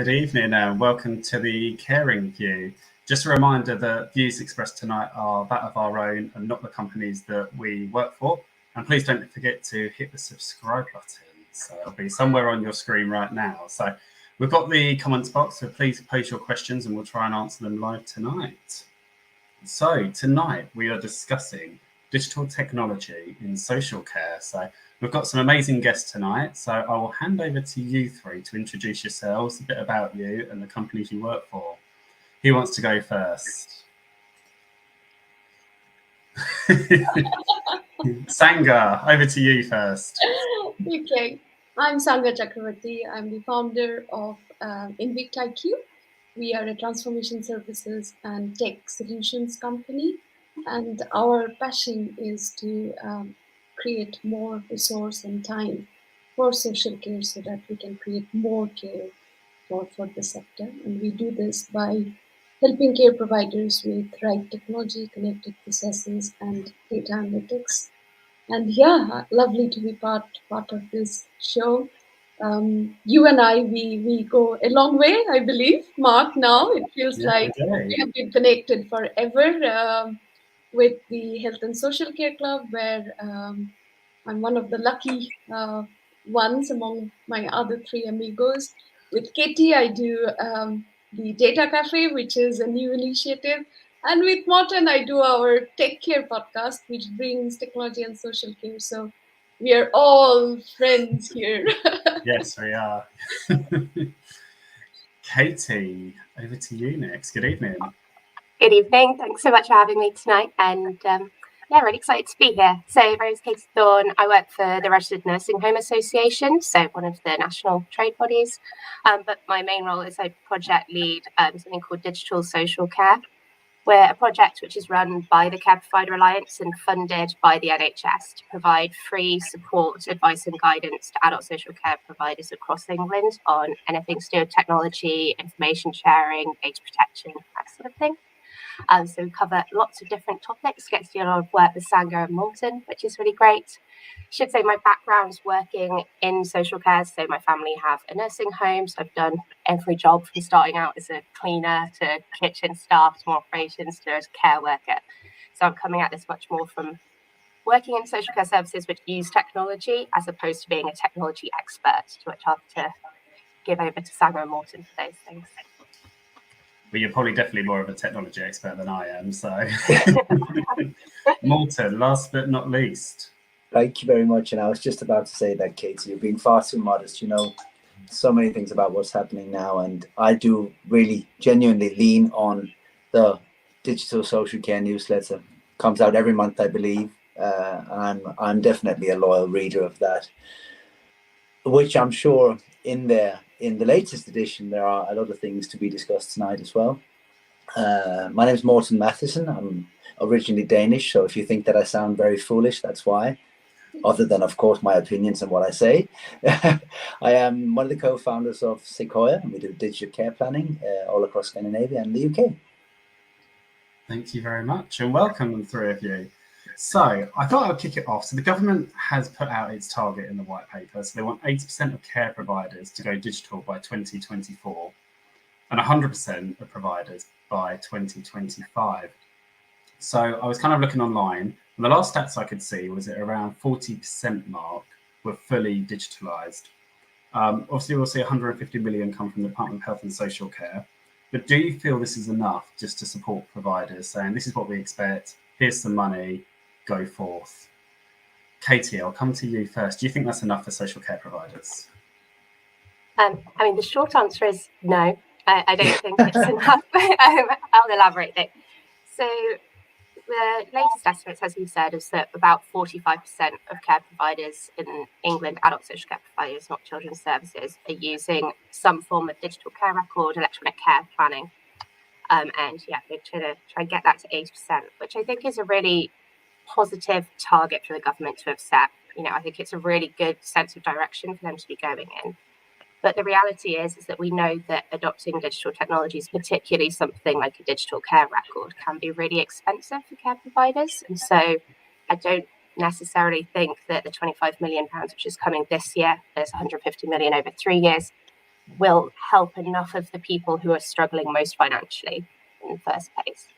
Good evening and welcome to the Caring View. Just a reminder that views expressed tonight are that of our own and not the companies that we work for. And please don't forget to hit the subscribe button. So it'll be somewhere on your screen right now. So we've got the comments box, so please post your questions and we'll try and answer them live tonight. So tonight we are discussing digital technology in social care. So we've got some amazing guests tonight. So I will hand over to you three to introduce yourselves, a bit about you and the companies you work for. Who wants to go first? Sangha, over to you first. Okay, I'm Sangha Chakravarti. I'm the founder of Invict IQ. We are a transformation services and tech solutions company, and our passion is to create more resource and time for social care so that we can create more care for the sector. And we do this by helping care providers with right technology, connected processes, and data analytics. And yeah, lovely to be part of this show. You and I, we go a long way, I believe. Mark, now it feels like we have been connected forever with the Health and Social Care Club, where I'm one of the lucky ones among my other three amigos. With Katie, I do the Data Cafe, which is a new initiative. And with Morton, I do our Tech Care podcast, which brings technology and social care. So we are all friends here. Yes, we are. Katie, over to you next. Good evening. Good evening. Thanks so much for having me tonight. And really excited to be here. So my name is Katie Thorne. I work for the Registered Nursing Home Association, so one of the national trade bodies. But my main role is I project lead something called Digital Social Care. We're a project which is run by the Care Provider Alliance and funded by the NHS to provide free support, advice and guidance to adult social care providers across England on anything to do with technology, information sharing, data protection, that sort of thing. So we cover lots of different topics, get to do a lot of work with Sangha and Morton, which is really great. I should say my background is working in social care, so my family have a nursing home, so I've done every job from starting out as a cleaner to kitchen staff to operations to as a care worker. So I'm coming at this much more from working in social care services which use technology as opposed to being a technology expert, to which I'll have to give over to Sangha and Morton for those things. Well, you're probably definitely more of a technology expert than I am, so. Morton, last but not least. Thank you very much. And I was just about to say that, Katie, you're being far too modest. You know so many things about what's happening now. And I do really genuinely lean on the Digital Social Care newsletter. Comes out every month, I believe. I'm definitely a loyal reader of that, which I'm sure in the latest edition, there are a lot of things to be discussed tonight as well. My name is Morton Matheson. I'm originally Danish, so if you think that I sound very foolish, that's why. Other than, of course, my opinions and what I say. I am one of the co-founders of Sequoia, and we do digital care planning all across Scandinavia and the UK. Thank you very much, and welcome, the three of you. So I thought I would kick it off. So the government has put out its target in the white paper. So they want 80% of care providers to go digital by 2024 and 100% of providers by 2025. So I was kind of looking online, and the last stats I could see was at around 40% mark were fully digitalized. Obviously, we'll see 150 million come from the Department of Health and Social Care. But do you feel this is enough just to support providers, saying this is what we expect, here's some money, go forth? Katie, I'll come to you first. Do you think that's enough for social care providers? The short answer is no. I don't think it's enough. I'll elaborate though. So the latest estimates, as you said, is that about 45% of care providers in England, adult social care providers, not children's services, are using some form of digital care record, electronic care planning. They're trying to get that to 80%, which I think is a really positive target for the government to have set. I think it's a really good sense of direction for them to be going in. But the reality is that we know that adopting digital technologies, particularly something like a digital care record, can be really expensive for care providers. And so I don't necessarily think that the £25 million, which is coming this year, there's 150 million over 3 years, will help enough of the people who are struggling most financially in the first place.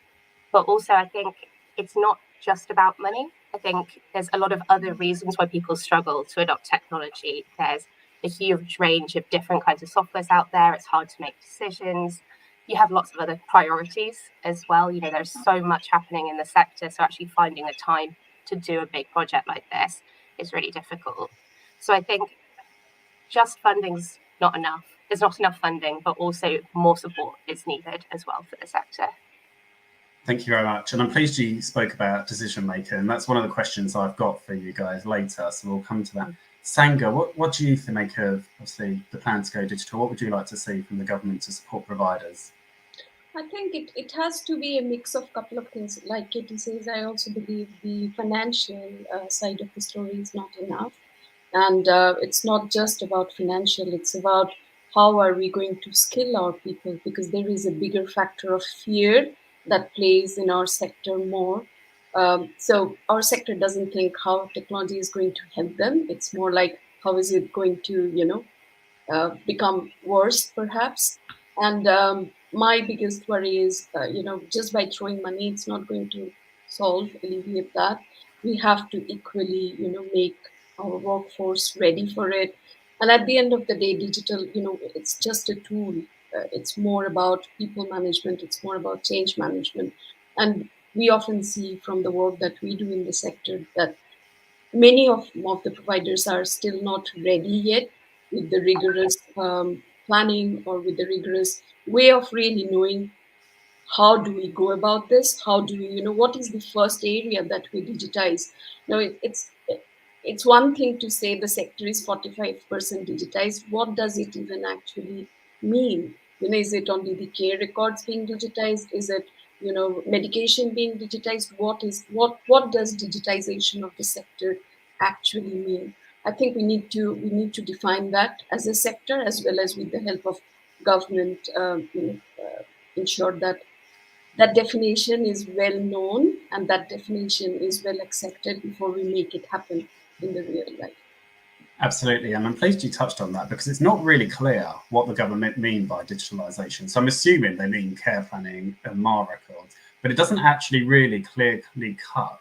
But also, I think it's not just about money. I think there's a lot of other reasons why people struggle to adopt technology. There's a huge range of different kinds of softwares out there. It's hard to make decisions. You have lots of other priorities as well. You know, there's so much happening in the sector. So actually finding the time to do a big project like this is really difficult. So I think just funding's not enough. There's not enough funding, but also more support is needed as well for the sector. Thank you very much. And I'm pleased you spoke about decision making. And that's one of the questions I've got for you guys later. So we'll come to that. Sanga, what do you make of, obviously, the plan to go digital? What would you like to see from the government to support providers? I think it has to be a mix of a couple of things. Like Katie says, I also believe the financial side of the story is not enough. And it's not just about financial, it's about how are we going to skill our people, because there is a bigger factor of fear that plays in our sector more. So our sector doesn't think how technology is going to help them. It's more like how is it going to, become worse, perhaps. And my biggest worry is, just by throwing money, it's not going to alleviate that. We have to equally, make our workforce ready for it. And at the end of the day, digital, it's just a tool. It's more about people management. It's more about change management. And we often see from the work that we do in the sector that many of the providers are still not ready yet with the rigorous planning or with the rigorous way of really knowing how do we go about this, how do we, what is the first area that we digitize. Now it's one thing to say the sector is 45% digitized. What does it even actually mean? Is it only the care records being digitized? Is it medication being digitized? What does digitization of the sector actually mean? I think we need to define that as a sector, as well as with the help of government, ensure that that definition is well known and that definition is well accepted before we make it happen in the real life. Absolutely, and I'm pleased you touched on that because it's not really clear what the government mean by digitalisation. So I'm assuming they mean care planning and MAR records, but it doesn't actually really clearly cut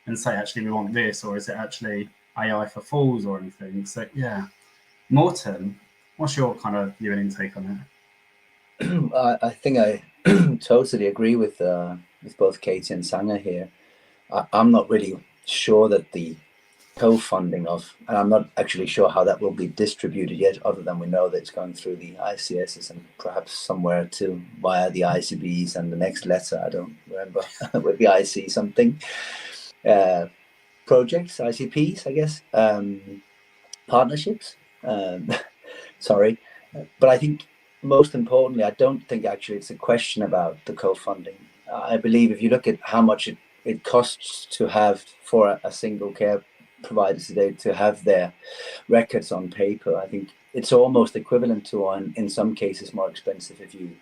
and say actually we want this, or is it actually AI for fools or anything? So yeah, Morten, what's your kind of view and intake on it? I think I totally agree with both Katie and Sanga here. I'm not really sure that the co-funding of, and I'm not actually sure how that will be distributed yet, other than we know that it's going through the ICSs and perhaps somewhere to via the ICBs and the next letter, I don't remember, with the IC something, projects, ICPs, I guess, partnerships, sorry. But I think most importantly, I don't think actually it's a question about the co-funding. I believe if you look at how much it costs to have for a single care providers today to have their records on paper, I think it's almost equivalent to, in some cases, more expensive if you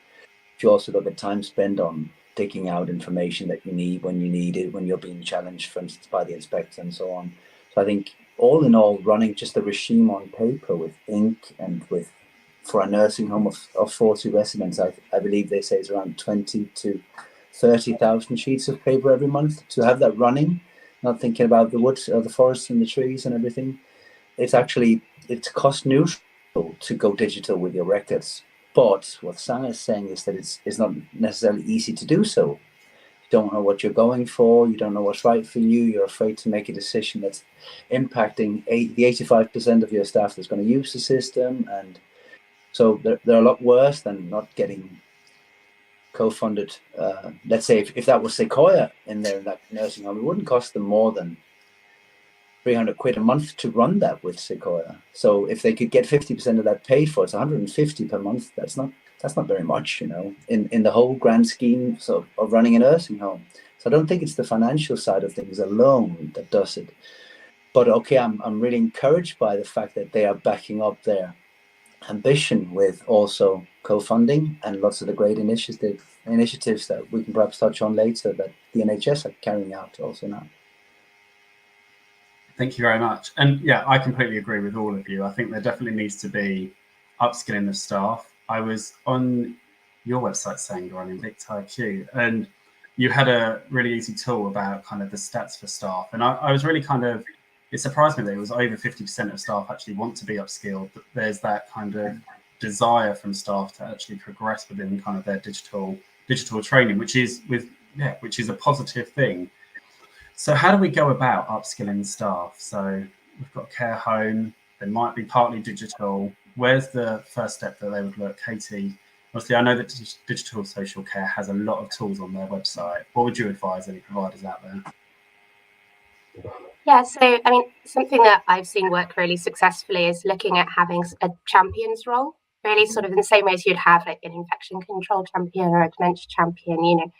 also look at time spent on digging out information that you need when you need it, when you're being challenged, for instance, by the inspector and so on. So I think all in all, running just a regime on paper with ink and with, for a nursing home of 40 residents, I believe they say it's around 20 to 30,000 sheets of paper every month to have that running, not thinking about the woods or the forests and the trees and everything. It's cost neutral to go digital with your records. But what Sana is saying is that it's not necessarily easy to do so. You don't know what you're going for. You don't know what's right for you. You're afraid to make a decision that's impacting the 85% of your staff that's going to use the system. And so they're a lot worse than not getting co-funded. Let's say if that was Sequoia in there in that nursing home, it wouldn't cost them more than 300 quid a month to run that with Sequoia. So if they could get 50% of that paid for, it's 150 per month. That's not very much, in the whole grand scheme of running a nursing home. So I don't think it's the financial side of things alone that does it. But okay, I'm really encouraged by the fact that they are backing up their ambition with also co-funding and lots of the great initiatives that we can perhaps touch on later that the NHS are carrying out also now. Thank you very much. And yeah, I completely agree with all of you. I think there definitely needs to be upskilling the staff. I was on your website, Sanga, on InvictIQ, and you had a really easy tool about kind of the stats for staff. And I was really it surprised me that it was over 50% of staff actually want to be upskilled, but there's that kind of desire from staff to actually progress within kind of their digital training, which is a positive thing. So how do we go about upskilling staff? So we've got care home, they might be partly digital. Where's the first step that they would look? Katie, obviously I know that digital social care has a lot of tools on their website. What would you advise any providers out there? Yeah, so I mean, something that I've seen work really successfully is looking at having a champions role, really sort of in the same way as you'd have like an infection control champion or a dementia champion, you know,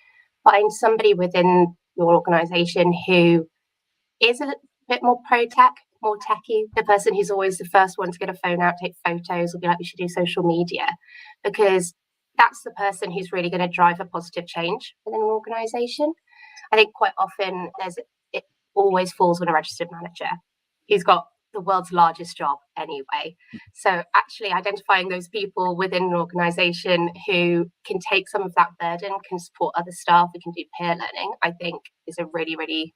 find somebody within your organization who is a bit more pro tech, more techie, the person who's always the first one to get a phone out, take photos, or be like, we should do social media, because that's the person who's really going to drive a positive change within an organization. I think quite often it always falls on a registered manager who's got the world's largest job anyway. So actually identifying those people within an organization who can take some of that burden, can support other staff, we can do peer learning, I think is a really, really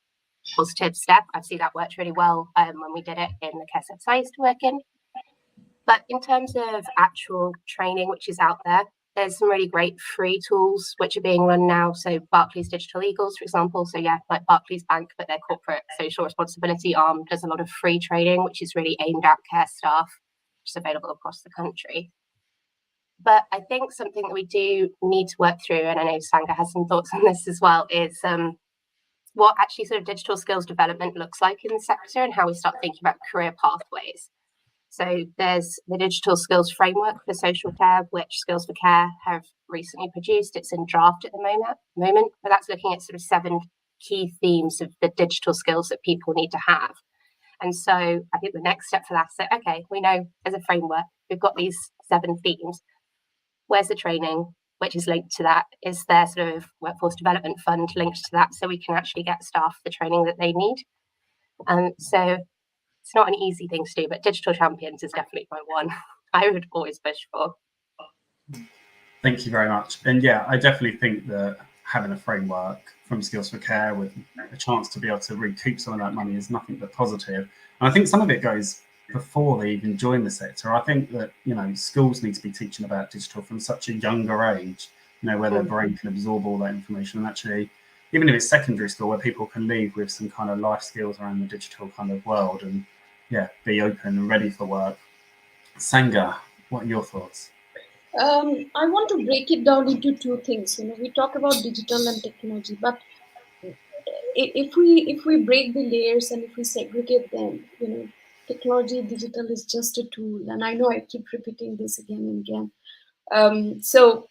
positive step. I've seen that worked really well when we did it in the care service I used to work in. But in terms of actual training, which is out there, there's some really great free tools which are being run now. So Barclays Digital Eagles, for example. So yeah, like Barclays Bank, but their corporate social responsibility arm does a lot of free training, which is really aimed at care staff, which is available across the country. But I think something that we do need to work through, and I know Sanga has some thoughts on this as well, is what actually sort of digital skills development looks like in the sector and how we start thinking about career pathways. So there's the Digital Skills Framework for Social Care, which Skills for Care have recently produced. It's in draft at the moment, but that's looking at sort of 7 key themes of the digital skills that people need to have. And so I think the next step for that is, okay, we know as a framework, we've got these 7 themes. Where's the training, which is linked to that? Is there sort of workforce development fund linked to that so we can actually get staff the training that they need? So it's not an easy thing to do, but digital champions is definitely my one I would always push for. Thank you very much. And yeah, I definitely think that having a framework from Skills for Care with a chance to be able to recoup some of that money is nothing but positive. And I think some of it goes before they even join the sector. I think that, you know, schools need to be teaching about digital from such a younger age, you know, where their brain can absorb all that information. And actually, even if it's secondary school, where people can leave with some kind of life skills around the digital kind of world and be open and ready for work. Sanga, what are your thoughts? I want to break it down into 2 things. You know, we talk about digital and technology, but if we break the layers and if we segregate them, you know, technology, digital is just a tool. And I know I keep repeating this again and again. So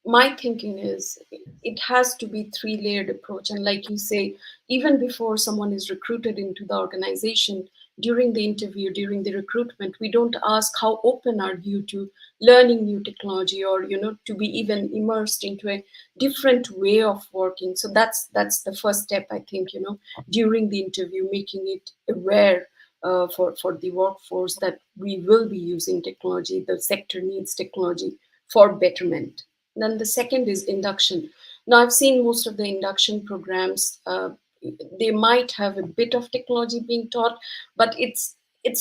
my thinking is it has to be 3-layered approach. And like you say, even before someone is recruited into the organization, during the interview, during the recruitment, we don't ask how open are you to learning new technology or, you know, to be even immersed into a different way of working. So that's the first step, I think, you know, during the interview, making it aware for the workforce that we will be using technology, the sector needs technology for betterment. Then the second is induction. Now, I've seen most of the induction programs, they might have a bit of technology being taught, but it's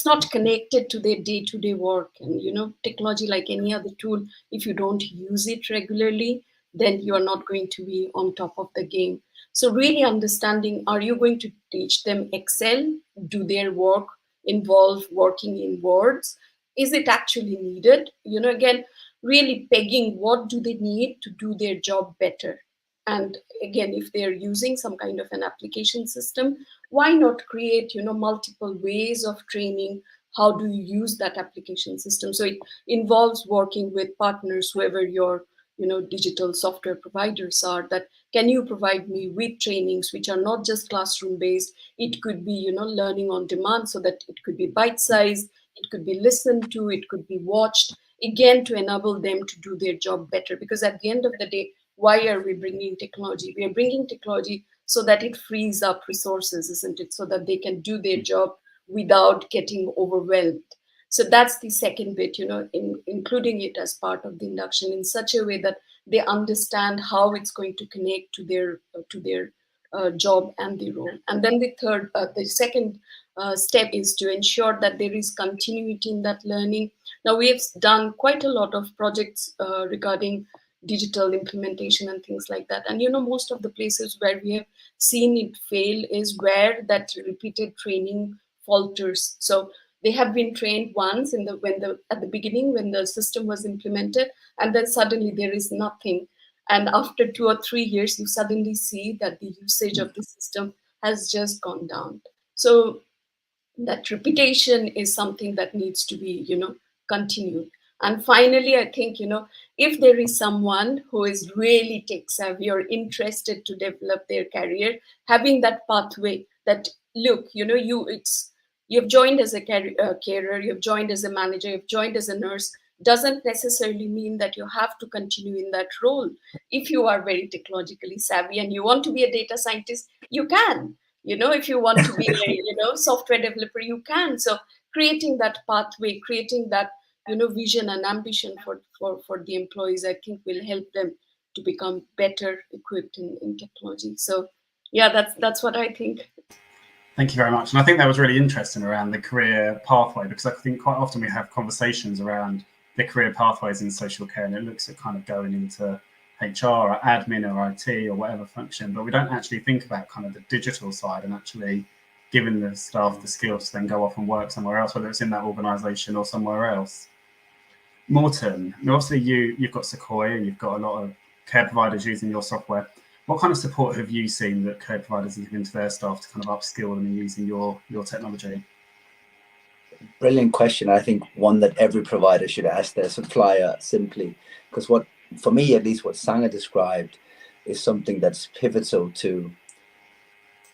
not connected to their day-to-day work. And, you know, technology, like any other tool, if you don't use it regularly, then you are not going to be on top of the game. So really understanding, are you going to teach them Excel? Do their work involve working in words? Is it actually needed? You know, again, really pegging what do they need to do their job better. And again, if they're using some kind of an application system, why not create, you know, multiple ways of training? How do you use that application system? So it involves working with partners, whoever your, you know, digital software providers are, that can you provide me with trainings which are not just classroom based? It could be, you know, learning on demand, so that it could be bite sized, it could be listened to, it could be watched, again, to enable them to do their job better. Because at the end of the day, why are we bringing technology? We are bringing technology so that it frees up resources, isn't it? So that they can do their job without getting overwhelmed. So that's the second bit, including it as part of the induction in such a way that they understand how it's going to connect to their job and the role. And then the second step is to ensure that there is continuity in that learning. Now, we have done quite a lot of projects regarding digital implementation and things like that. And most of the places where we have seen it fail is where that repeated training falters. So they have been trained once at the beginning when the system was implemented, and then suddenly there is nothing. And after 2 or 3 years, you suddenly see that the usage of the system has just gone down. So that repetition is something that needs to be continued. And finally, I think if there is someone who is really tech savvy or interested to develop their career, having that pathway that look, you've joined as a carer, you've joined as a manager, you've joined as a nurse, doesn't necessarily mean that you have to continue in that role. If you are very technologically savvy and you want to be a data scientist, you can. If you want to be a software developer, you can. So creating that pathway, creating that vision and ambition for the employees, I think will help them to become better equipped in technology. So yeah, that's what I think. Thank you very much. And I think that was really interesting around the career pathway, because I think quite often we have conversations around the career pathways in social care, and it looks at kind of going into HR or admin or IT or whatever function, but we don't actually think about kind of the digital side and actually giving the staff the skills to then go off and work somewhere else, whether it's in that organisation or somewhere else. Morten, obviously you've got Sequoia and you've got a lot of care providers using your software. What kind of support have you seen that care providers are giving to their staff to kind of upskill them in using your technology? Brilliant question. I think one that every provider should ask their supplier simply, because for me, at least what Sanga described is something that's pivotal to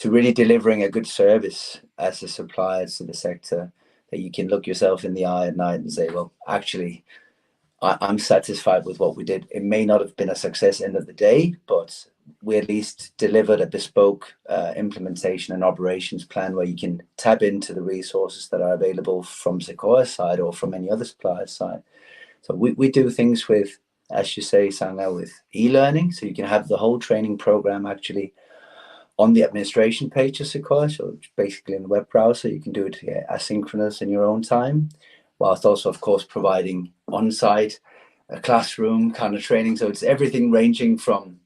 really delivering a good service as a supplier to the sector, that you can look yourself in the eye at night and say, well, actually, I'm satisfied with what we did. It may not have been a success end of the day, but we at least delivered a bespoke implementation and operations plan where you can tap into the resources that are available from Sequoia's side or from any other supplier's side. So we do things with, as you say, Sanga, with e-learning. So you can have the whole training program actually on the administration page of Sequoia. So basically in the web browser, you can do it asynchronous in your own time, whilst also, of course, providing on-site classroom kind of training. So it's everything ranging from,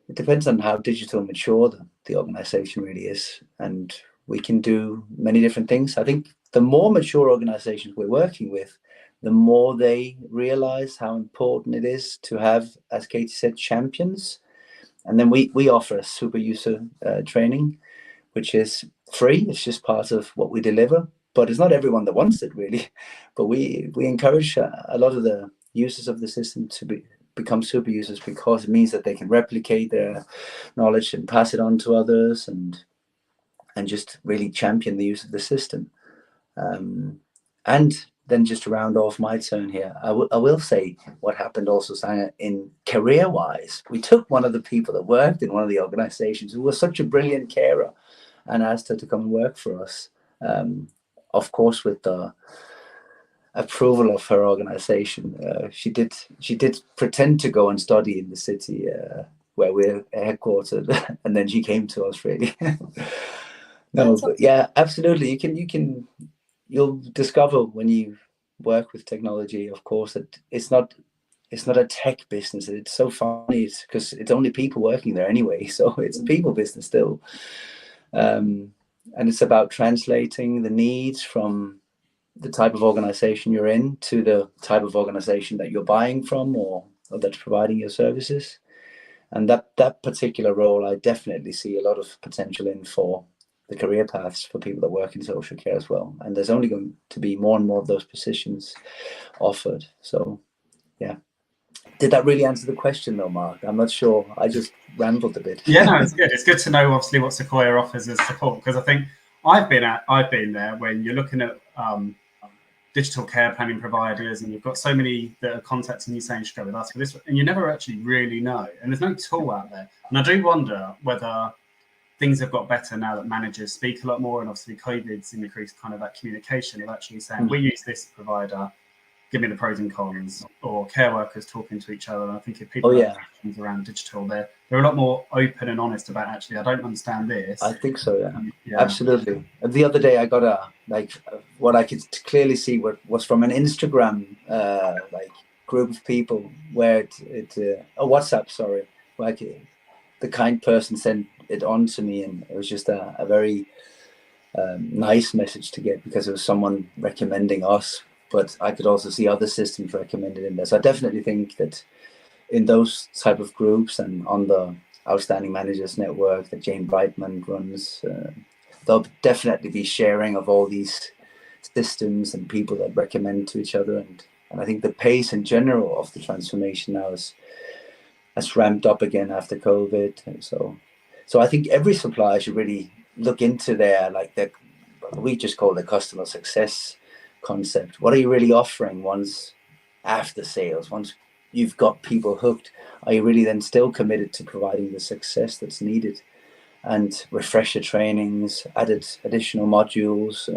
it depends on how digital mature the organization really is. And we can do many different things. I think the more mature organizations we're working with, the more they realize how important it is to have, as Katie said, champions. And then we offer a super user training, which is free. It's just part of what we deliver. But it's not everyone that wants it, really. But we encourage a lot of the users of the system to become super users, because it means that they can replicate their knowledge and pass it on to others, and just really champion the use of the system. And then just to round off my turn here, I will say what happened also, Sanga, in career-wise. We took one of the people that worked in one of the organizations who was such a brilliant carer and asked her to come and work for us. Of course, with the approval of her organization, she did pretend to go and study in the city where we're headquartered, and then she came to us, really. No, but yeah, absolutely. You'll discover when you work with technology, of course, that it's not a tech business. It's so funny because it's only people working there anyway, so it's a people business still. And it's about translating the needs from the type of organization you're in to the type of organization that you're buying from or that's providing your services. And that particular role, I definitely see a lot of potential in for the career paths for people that work in social care as well. And there's only going to be more and more of those positions offered. So, yeah. Did that really answer the question though, Mark? I'm not sure. I just rambled a bit. Yeah, no, it's good. It's good to know, obviously, what Sequoia offers as support, because I think I've been there when you're looking at digital care planning providers, and you've got so many that are contacting you saying you should go with us for this, and you never actually really know, and there's no tool out there. And I do wonder whether things have got better now that managers speak a lot more, and obviously COVID's increased kind of that communication of actually saying, we use this provider, give me the pros and cons, or care workers talking to each other. And I think if people have questions around digital, they're a lot more open and honest about, actually, I don't understand this. I think so, yeah. Absolutely. The other day I got what I could clearly see was from an Instagram group of people where a WhatsApp, sorry, where the kind person sent it on to me, and it was just a very nice message to get, because it was someone recommending us, but I could also see other systems recommended in there. So I definitely think that in those type of groups and on the Outstanding Managers Network that Jane Brightman runs, there'll definitely be sharing of all these systems and people that recommend to each other. And I think the pace in general of the transformation now has ramped up again after COVID. And so I think every supplier should really look into we just call the customer success concept. What are you really offering once after sales? Once you've got people hooked, are you really then still committed to providing the success that's needed? And refresher trainings, added additional modules,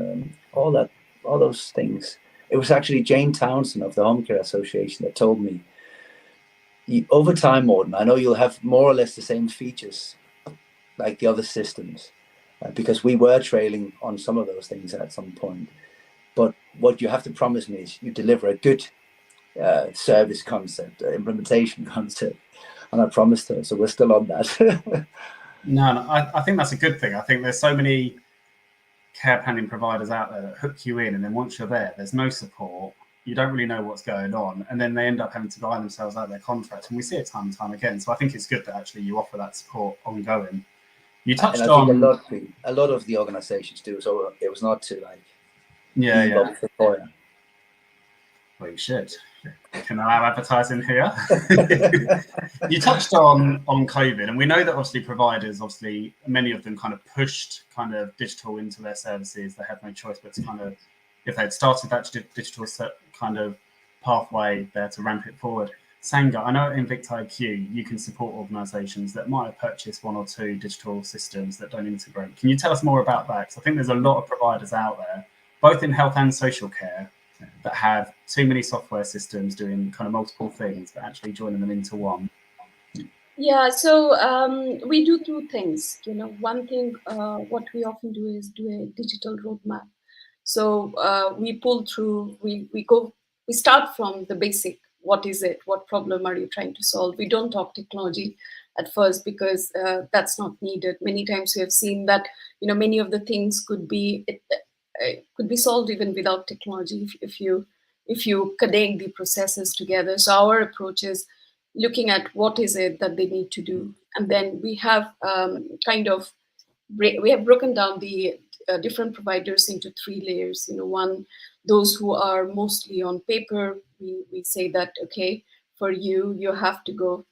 all those things. It was actually Jane Townsend of the Home Care Association that told me, over time, Morten, I know you'll have more or less the same features like the other systems, because we were trailing on some of those things at some point. But what you have to promise me is you deliver a good service concept, implementation concept. And I promised her, so we're still on that. No, I think that's a good thing. I think there's so many care planning providers out there that hook you in, and then once you're there, there's no support. You don't really know what's going on, and then they end up having to buy themselves out of their contract. And we see it time and time again. So I think it's good that actually you offer that support ongoing. You touched on a lot of the organizations do, so it was not to Well, you should. Can I have advertising here? You touched on COVID, and we know that obviously providers, many of them kind of pushed kind of digital into their services. They had no choice but to kind of, if they'd started that digital kind of pathway there, to ramp it forward. Sanga, I know at InvictIQ you can support organisations that might have purchased one or two digital systems that don't integrate. Can you tell us more about that? Because I think there's a lot of providers out there, both in health and social care, that have too many software systems doing kind of multiple things, but actually joining them into one. Yeah, so we do two things. One thing, what we often do is do a digital roadmap. So we pull through, we start from the basic. What is it? What problem are you trying to solve? We don't talk technology at first, because that's not needed. Many times we have seen that many of the things could be solved even without technology if you connect the processes together. So our approach is looking at what is it that they need to do, and then we have we have broken down the different providers into three layers. One, those who are mostly on paper, we say that, okay, for you have to go,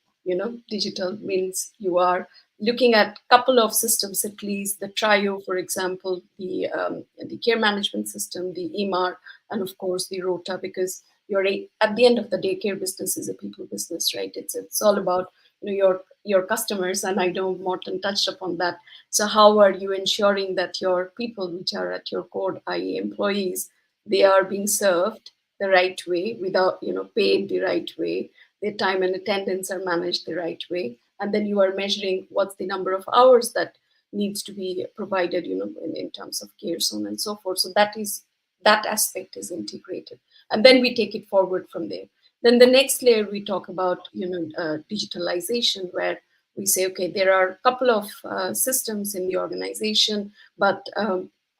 digital means you are looking at a couple of systems, at least the trio, for example, the care management system, the EMR, and of course the ROTA, because at the end of the day, care business is a people business, right? It's all about your customers, and I know Morten touched upon that. So how are you ensuring that your people, which are at your core, i.e. employees, they are being served the right way, without paid the right way, their time and attendance are managed the right way, and then you are measuring what's the number of hours that needs to be provided, in terms of care, so on and so forth. So that aspect is integrated, and then we take it forward from there. Then the next layer, we talk about digitalization, where we say, okay, there are a couple of systems in the organization, but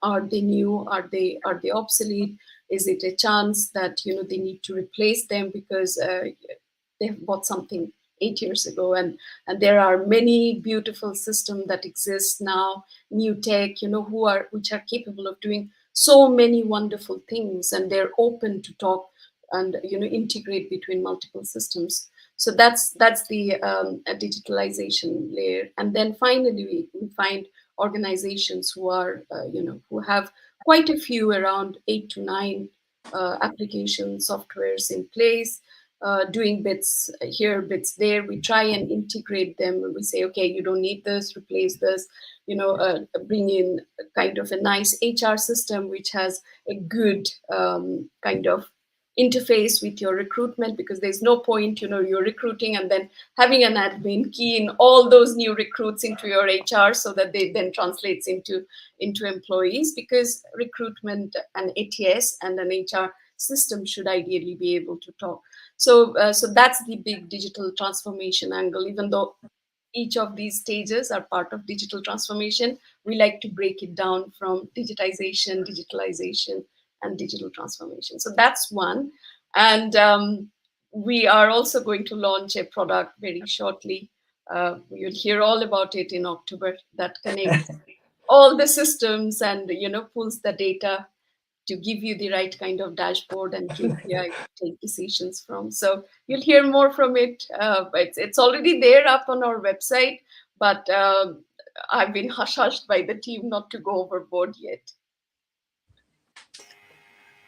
are they new? Are they obsolete? Is it a chance that they need to replace them because they have bought something 8 years ago, and there are many beautiful systems that exist now, new tech, which are capable of doing so many wonderful things, and they're open to talk and integrate between multiple systems. So that's the digitalization layer. And then finally we find organizations who are who have quite a few, around 8 to 9 application softwares in place. doing bits here, bits there. We try and integrate them, and we say, okay, you don't need this, replace this, bring in kind of a nice HR system which has a good kind of interface with your recruitment, because there's no point, you're recruiting and then having an admin key in all those new recruits into your HR so that they then translates into employees, because recruitment and ATS and an HR system should ideally be able to talk. So that's the big digital transformation angle. Even though each of these stages are part of digital transformation, we like to break it down from digitization, digitalization, and digital transformation. So that's one. And we are also going to launch a product very shortly. You'll hear all about it in October, that connects all the systems and pulls the data to give you the right kind of dashboard and KPI to take decisions from. So you'll hear more from it. It's already there up on our website, but I've been hushed by the team not to go overboard yet.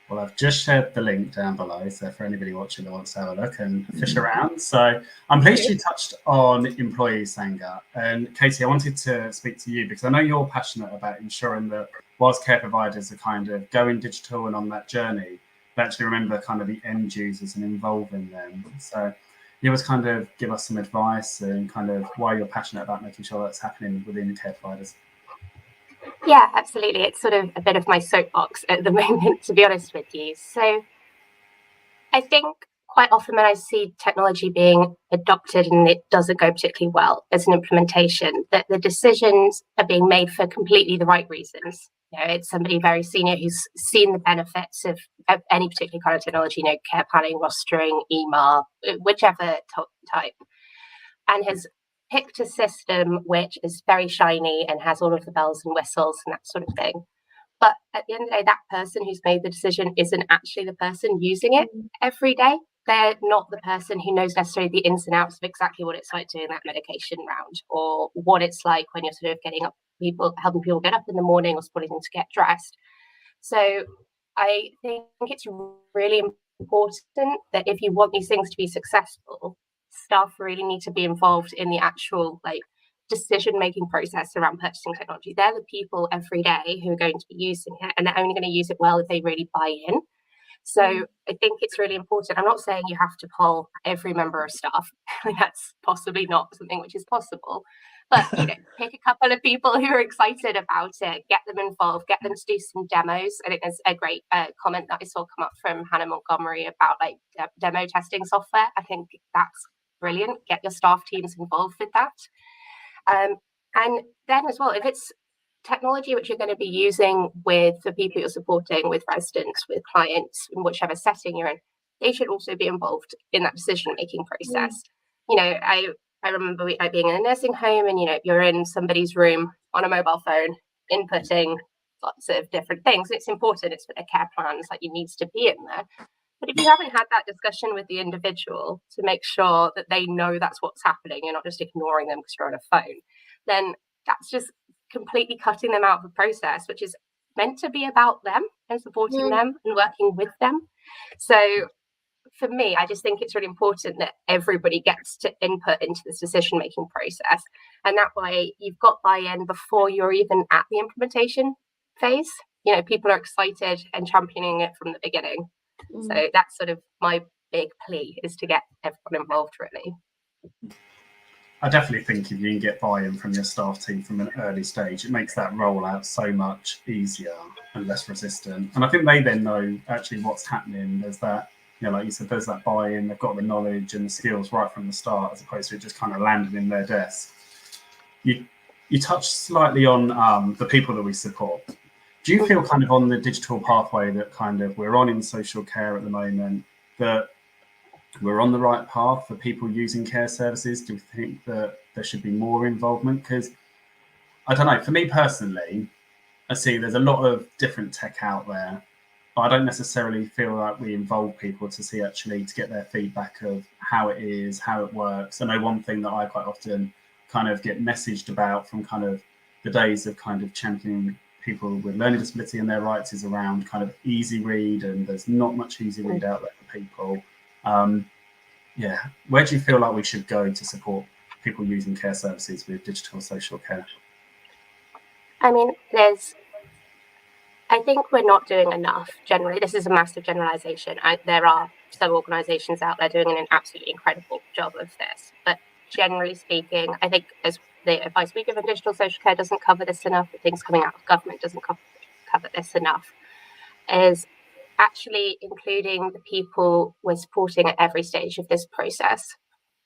Well, I've just shared the link down below, so for anybody watching that wants to have a look and fish around. So I'm pleased you touched on employees, Sangha. And Katie, I wanted to speak to you because I know you're passionate about ensuring that whilst care providers are kind of going digital and on that journey, they actually remember kind of the end users and involving them. So you always kind of give us some advice and kind of why you're passionate about making sure that's happening within care providers. Yeah, absolutely. It's sort of a bit of my soapbox at the moment, to be honest with you. So I think quite often when I see technology being adopted and it doesn't go particularly well as an implementation, that the decisions are being made for completely the right reasons. It's somebody very senior who's seen the benefits of any particular kind of technology, care planning, rostering, email, whichever type, and has picked a system which is very shiny and has all of the bells and whistles and that sort of thing. But at the end of the day, that person who's made the decision isn't actually the person using it every day. They're not the person who knows necessarily the ins and outs of exactly what it's like doing that medication round, or what it's like when you're sort of getting up helping people get up in the morning or supporting them to get dressed. So I think it's really important that if you want these things to be successful, staff really need to be involved in the actual decision-making process around purchasing technology. They're the people every day who are going to be using it, and they're only going to use it well if they really buy in. So I think it's really important. I'm not saying you have to poll every member of staff. That's possibly not something which is possible. But pick a couple of people who are excited about it, get them involved, get them to do some demos. I think there's a great comment that I saw come up from Hannah Montgomery about demo testing software. I think that's brilliant. Get your staff teams involved with that. And then as well, if it's technology which you're going to be using with the people you're supporting, with residents, with clients, in whichever setting you're in, they should also be involved in that decision-making process. I remember being in a nursing home and, you're in somebody's room on a mobile phone, inputting lots of different things. It's important. It's for their care plans, you needs to be in there. But if you haven't had that discussion with the individual to make sure that they know that's what's happening, you're not just ignoring them because you're on a phone, then that's just completely cutting them out of the process, which is meant to be about them and supporting them and working with them. So for me, I just think it's really important that everybody gets to input into this decision-making process. And that way you've got buy-in before you're even at the implementation phase. People are excited and championing it from the beginning. So that's sort of my big plea, is to get everyone involved, really. I definitely think if you can get buy-in from your staff team from an early stage, it makes that rollout so much easier and less resistant. And I think they then know actually what's happening. There's that, like you said, there's that buy-in. They've got the knowledge and the skills right from the start, as opposed to it just kind of landing in their desk. You touched slightly on the people that we support. Do you feel kind of on the digital pathway that kind of we're on in social care at the moment, that we're on the right path for people using care services? Do you think that there should be more involvement? Because I don't know, for me personally, I see there's a lot of different tech out there, but I don't necessarily feel like we involve people to get their feedback of how it is, how it works. I know one thing that I quite often kind of get messaged about from kind of the days of kind of championing people with learning disability and their rights is around kind of easy read, and there's not much easy read out there for people. where do you feel like we should go to support people using care services with digital social care? I mean, I think we're not doing enough generally. This is a massive generalization. There are some organizations out there doing an absolutely incredible job of this. But generally speaking, I think as the advice we give in digital social care doesn't cover this enough, the things coming out of government doesn't cover this enough, is actually including the people we're supporting at every stage of this process,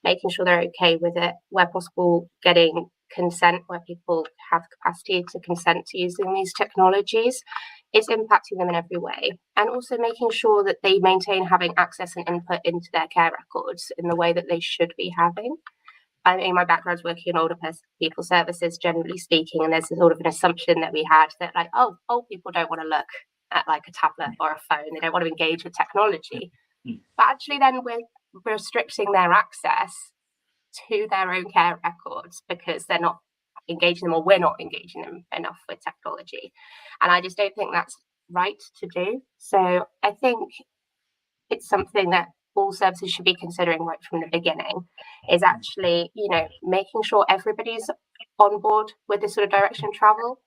making sure they're okay with it, where possible, getting consent where people have capacity to consent to using these technologies. It's impacting them in every way. And also making sure that they maintain having access and input into their care records in the way that they should be having. I mean, my background's working in older people services, generally speaking, and there's sort of an assumption that we had that, like, oh, old people don't want to look at like a tablet or a phone, they don't want to engage with technology. But actually then we're restricting their access to their own care records because they're not engaging them, or we're not engaging them enough with technology. And I just don't think that's right to do. So I think it's something that all services should be considering right from the beginning, is actually, making sure everybody's on board with this sort of direction of travel.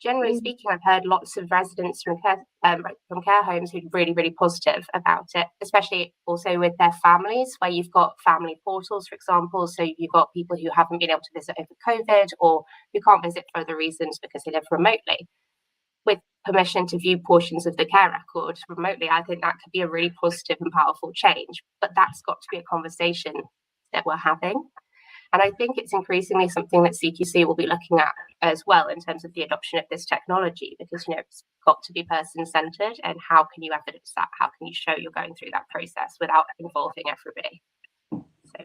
Generally speaking, I've heard lots of residents from care homes who are really, really positive about it, especially also with their families, where you've got family portals, for example. So you've got people who haven't been able to visit over COVID, or who can't visit for other reasons because they live remotely. With permission to view portions of the care record remotely, I think that could be a really positive and powerful change. But that's got to be a conversation that we're having. And I think it's increasingly something that CQC will be looking at as well in terms of the adoption of this technology, because, it's got to be person-centered. And how can you evidence that? How can you show you're going through that process without involving everybody? So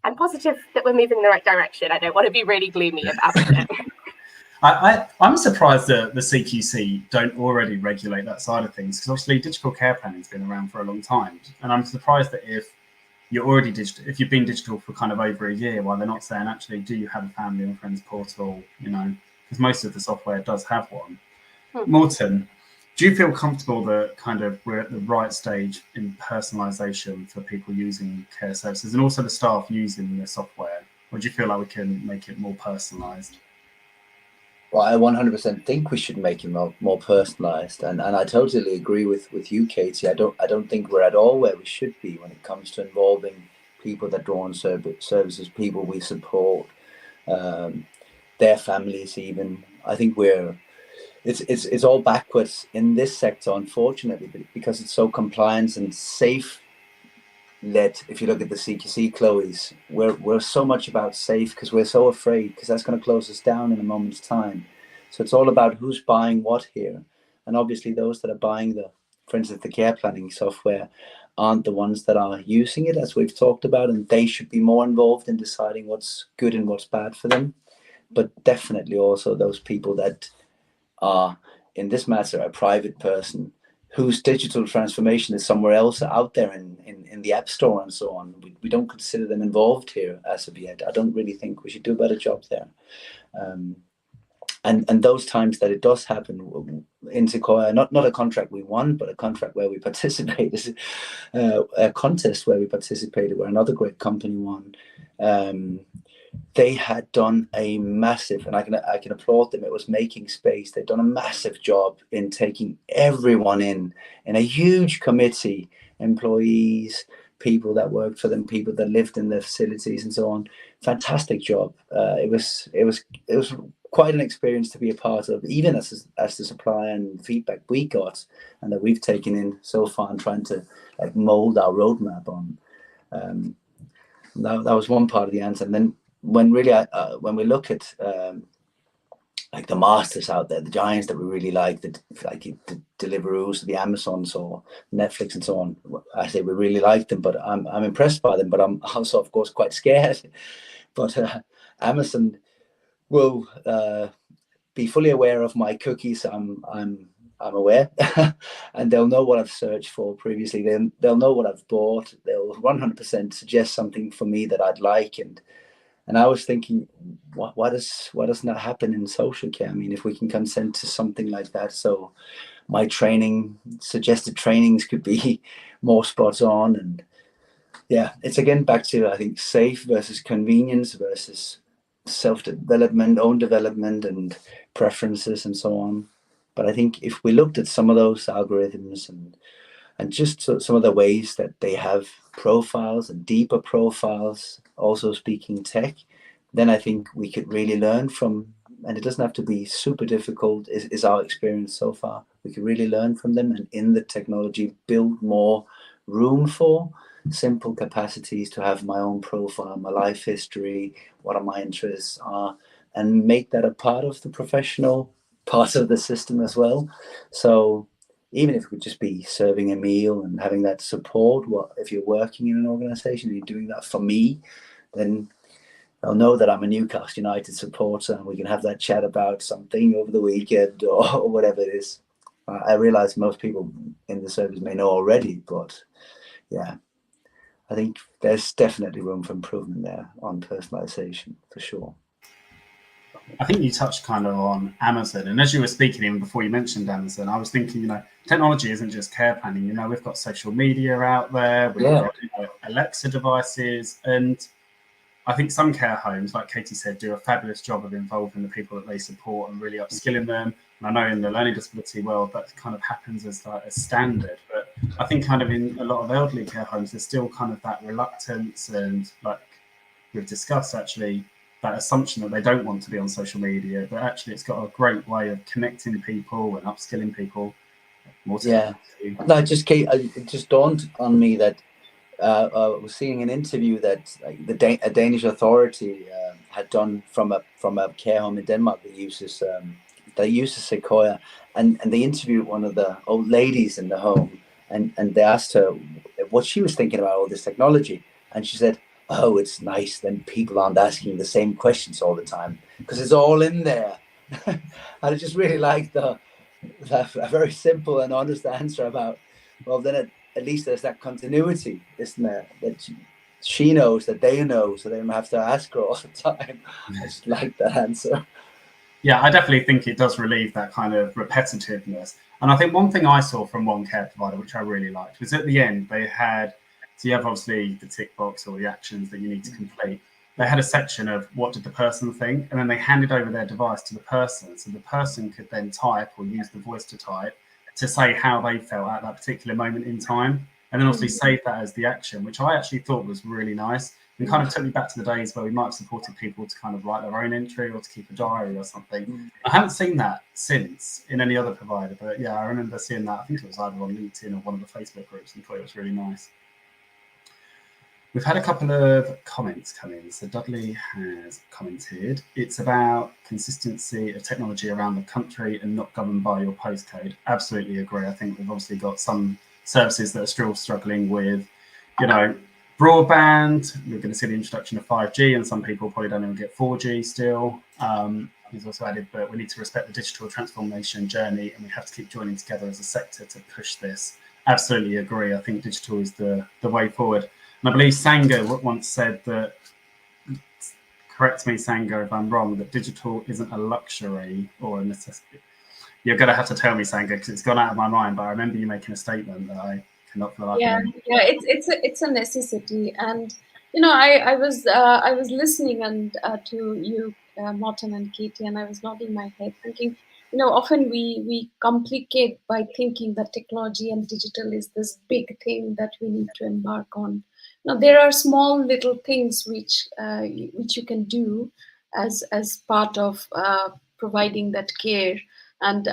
I'm positive that we're moving in the right direction. I don't want to be really gloomy about it. I'm surprised that the CQC don't already regulate that side of things, because obviously digital care planning has been around for a long time. And I'm surprised that if you're already digital, if you've been digital for kind of over a year, why they're not saying, actually, do you have a family and friends portal, because most of the software does have one. Morten, do you feel comfortable that kind of we're at the right stage in personalisation for people using care services, and also the staff using the software? Or do you feel like we can make it more personalised? Well, I 100% think we should make it more personalised, and I totally agree with you, Katie. I don't think we're at all where we should be when it comes to involving people that draw on services, people we support, their families even. I think it's all backwards in this sector, unfortunately, because it's so compliance and safe led. If you look at the CQC, Chloe's, we're so much about safe because we're so afraid, because that's going to close us down in a moment's time. So it's all about who's buying what here. And obviously those that are buying for instance, the care planning software aren't the ones that are using it, as we've talked about, and they should be more involved in deciding what's good and what's bad for them. But definitely also those people that are, in this matter, a private person whose digital transformation is somewhere else out there in the App Store and so on. We don't consider them involved here as of yet. I don't really think we should do a better job there. And those times that it does happen in Sequoia, not a contract we won, but a contract where we participated, a contest where we participated, where another great company won. They had done a massive, and I can applaud them. It was Making Space. They'd done a massive job in taking everyone in a huge committee, employees, people that worked for them, people that lived in the facilities, and so on. Fantastic job. It was quite an experience to be a part of, even as the supplier, and feedback we got and that we've taken in so far and trying to mold our roadmap on. That was one part of the answer. And then when we look at like the masters out there, the giants that we really like the Deliveroo's, the Amazons or Netflix and so on, I say we really like them, but I'm impressed by them, but I'm also of course quite scared. But Amazon will be fully aware of my cookies. I'm aware, and they'll know what I've searched for previously. They'll know what I've bought. They'll 100% suggest something for me that I'd like. And I was thinking, why doesn't that happen in social care? I mean, if we can consent to something like that, so my suggested trainings could be more spot on, and Yeah, it's again back to, I think, safe versus convenience versus self-development, own development, and preferences and so on. But I think if we looked at some of those algorithms and just some of the ways that they have profiles and deeper profiles, also speaking tech, then I think we could really learn from, and it doesn't have to be super difficult, is our experience so far. We could really learn from them, and in the technology build more room for simple capacities to have my own profile, my life history, what are my interests are, and make that a part of the professional part of the system as well. So even if it would just be serving a meal and having that support, if you're working in an organization and you're doing that for me, then they'll know that I'm a Newcastle United supporter and we can have that chat about something over the weekend or whatever it is. I realize most people in the service may know already, but yeah, I think there's definitely room for improvement there on personalization for sure. I think you touched kind of on Amazon, and as you were speaking, even before you mentioned Amazon, I was thinking, technology isn't just care planning. We've got social media out there, we've got Alexa devices, and I think some care homes, like Katie said, do a fabulous job of involving the people that they support and really upskilling them. And I know in the learning disability world that kind of happens as like a standard, but I think kind of in a lot of elderly care homes, there's still kind of that reluctance and, like we've discussed, actually, that assumption that they don't want to be on social media, but actually it's got a great way of connecting people and upskilling people. No, it just dawned on me that I was seeing an interview that a Danish authority had done from a care home in Denmark that uses Sequoia, and they interviewed one of the old ladies in the home, and they asked her what she was thinking about all this technology, and she said, "Oh, it's nice then people aren't asking the same questions all the time because it's all in there." And I just really like a very simple and honest answer about, well, then at least there's that continuity, isn't there? That she knows that they know, so they don't have to ask her all the time. I just like that answer. Yeah, I definitely think it does relieve that kind of repetitiveness. And I think one thing I saw from one care provider, which I really liked, was at the end they had, so you have obviously the tick box or the actions that you need to complete. They had a section of what did the person think, and then they handed over their device to the person, so the person could then type or use the voice to type to say how they felt at that particular moment in time, and then obviously save that as the action, which I actually thought was really nice. And kind of took me back to the days where we might have supported people to kind of write their own entry or to keep a diary or something. I haven't seen that since in any other provider, but yeah, I remember seeing that. I think it was either on LinkedIn or one of the Facebook groups, and thought it was really nice. We've had a couple of comments come in. So Dudley has commented, it's about consistency of technology around the country and not governed by your postcode. Absolutely agree. I think we've obviously got some services that are still struggling with, broadband. We're going to see the introduction of 5G, and some people probably don't even get 4G still. He's also added, but we need to respect the digital transformation journey, and we have to keep joining together as a sector to push this. Absolutely agree. I think digital is the way forward. And I believe Sangha once said that, correct me, Sangha, if I'm wrong, that digital isn't a luxury or a necessity. You're going to have to tell me, Sangha, because it's gone out of my mind, but I remember you making a statement that I cannot feel like. It's a necessity. And I was listening and to you, Morten and Katie, and I was nodding my head thinking, often we complicate by thinking that technology and digital is this big thing that we need to embark on. Now there are small little things which you can do as part of providing that care, and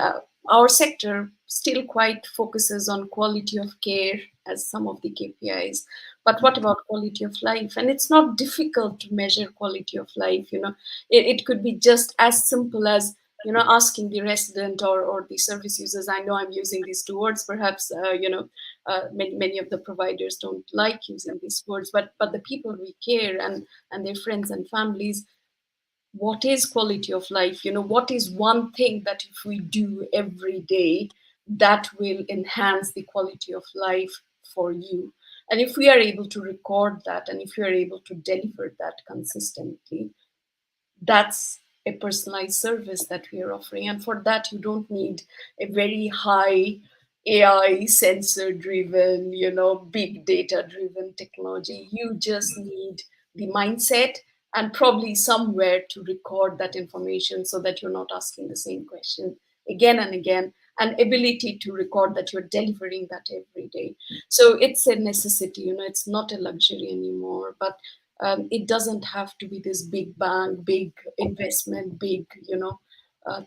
our sector still quite focuses on quality of care as some of the KPIs. But what about quality of life? And it's not difficult to measure quality of life. It could be just as simple as asking the resident or the service users. I know I'm using these two words. Perhaps many of the providers don't like using these words, but the people we care and their friends and families. What is quality of life? What is one thing that if we do every day that will enhance the quality of life for you? And if we are able to record that, and if we are able to deliver that consistently, that's a personalized service that we are offering. And for that, you don't need a very high AI sensor driven, big data driven technology. You just need the mindset and probably somewhere to record that information so that you're not asking the same question again and again, and ability to record that you're delivering that every day. So it's a necessity, it's not a luxury anymore, but it doesn't have to be this big bang, big investment, big,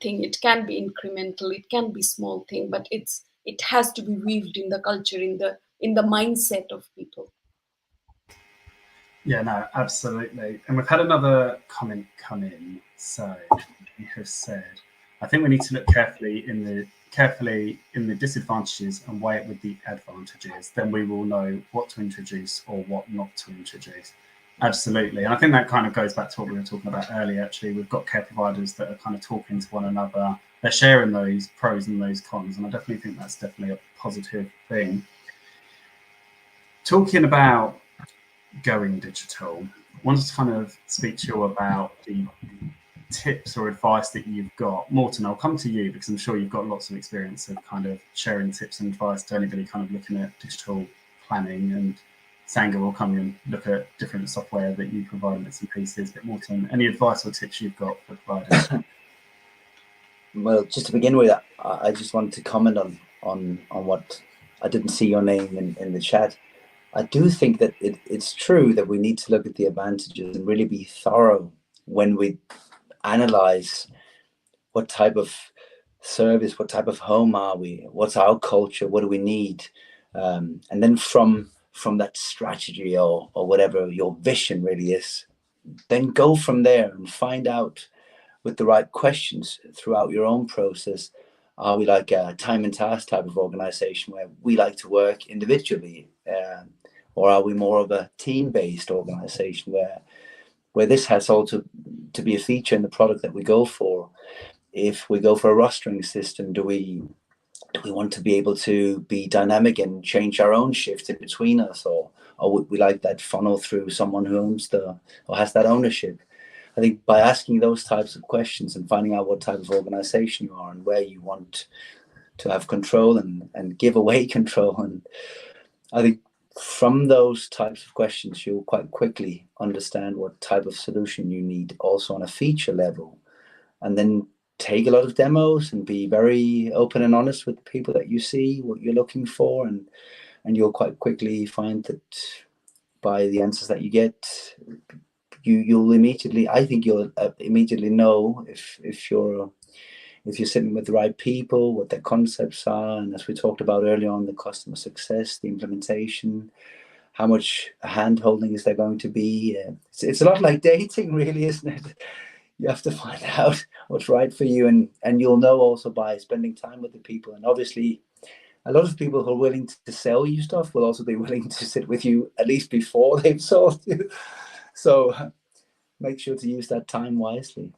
thing. It can be incremental, it can be small thing, but it has to be weaved in the culture, in the mindset of people. Yeah, no, absolutely. And we've had another comment come in. So you have said, I think we need to look carefully in the disadvantages and weigh it with the advantages. Then we will know what to introduce or what not to introduce. Absolutely. And I think that kind of goes back to what we were talking about earlier. Actually, we've got care providers that are kind of talking to one another. They're sharing those pros and those cons. And I definitely think that's definitely a positive thing. Talking about going digital, I wanted to kind of speak to you about the tips or advice that you've got. Morten, I'll come to you because I'm sure you've got lots of experience of kind of sharing tips and advice to anybody kind of looking at digital planning, and Sanga will come and look at different software that you provide bits and pieces. But Morten, any advice or tips you've got for providers? Well, just to begin with, I just wanted to comment on what I didn't see your name in the chat. I do think that it's true that we need to look at the advantages and really be thorough when we analyze what type of service, what type of home are we, what's our culture, what do we need, and then from that strategy or whatever your vision really is, then go from there and find out with the right questions throughout your own process. Are we like a time and task type of organization where we like to work individually, or are we more of a team-based organization where this has also to be a feature in the product that we go for? If we go for a rostering system, do we want to be able to be dynamic and change our own shifts in between us, or would we like that funnel through someone who owns or has that ownership? I think by asking those types of questions and finding out what type of organization you are and where you want to have control and give away control, and I think from those types of questions you'll quite quickly understand what type of solution you need also on a feature level, and then take a lot of demos and be very open and honest with the people that you see, what you're looking for, and you'll quite quickly find that by the answers that you get, you'll immediately, I think you'll immediately know if you're sitting with the right people, what their concepts are, and as we talked about earlier on, the customer success, the implementation, how much hand holding is there going to be. It's a lot like dating, really, isn't it? You have to find out what's right for you, and you'll know also by spending time with the people. And obviously, a lot of people who are willing to sell you stuff will also be willing to sit with you at least before they've sold you. So make sure to use that time wisely.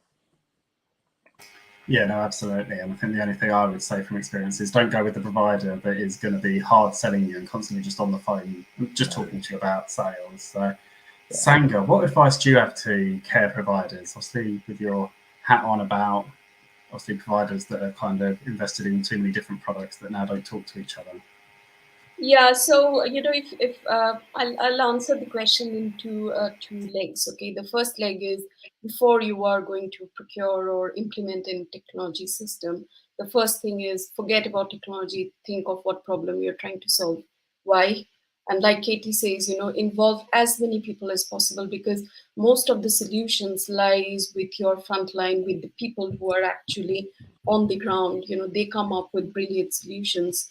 Yeah, no, absolutely. And I think the only thing I would say from experience is don't go with the provider that is going to be hard selling you and constantly just on the phone, just talking to you about sales. So, Sanga, what advice do you have to care providers? Obviously, with your hat on about obviously providers that are kind of invested in too many different products that now don't talk to each other. Yeah, so if I'll answer the question in two legs. Okay, the first leg is before you are going to procure or implement a technology system, the first thing is forget about technology. Think of what problem you're trying to solve. Why? And like Katie says, involve as many people as possible, because most of the solutions lies with your frontline, with the people who are actually on the ground. They come up with brilliant solutions.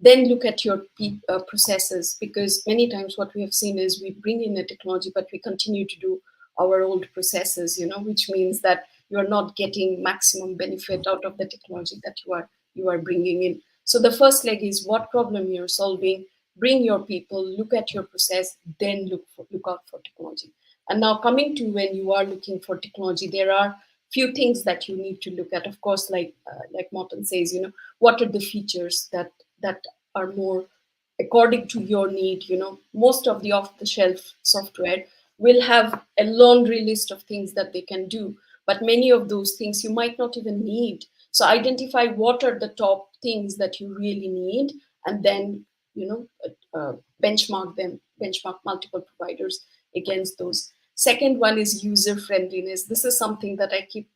Then look at your processes, because many times what we have seen is we bring in a technology, but we continue to do our old processes, which means that you are not getting maximum benefit out of the technology that you are bringing in. So the first leg is what problem you're solving, bring your people, look at your process, then look out for technology. And now coming to when you are looking for technology, there are few things that you need to look at. Of course, like Morten says, what are the features that are more according to your need. Most of the off-the-shelf software will have a laundry list of things that they can do, but many of those things you might not even need. So identify what are the top things that you really need and then benchmark multiple providers against those. Second one is user friendliness. This is something that I keep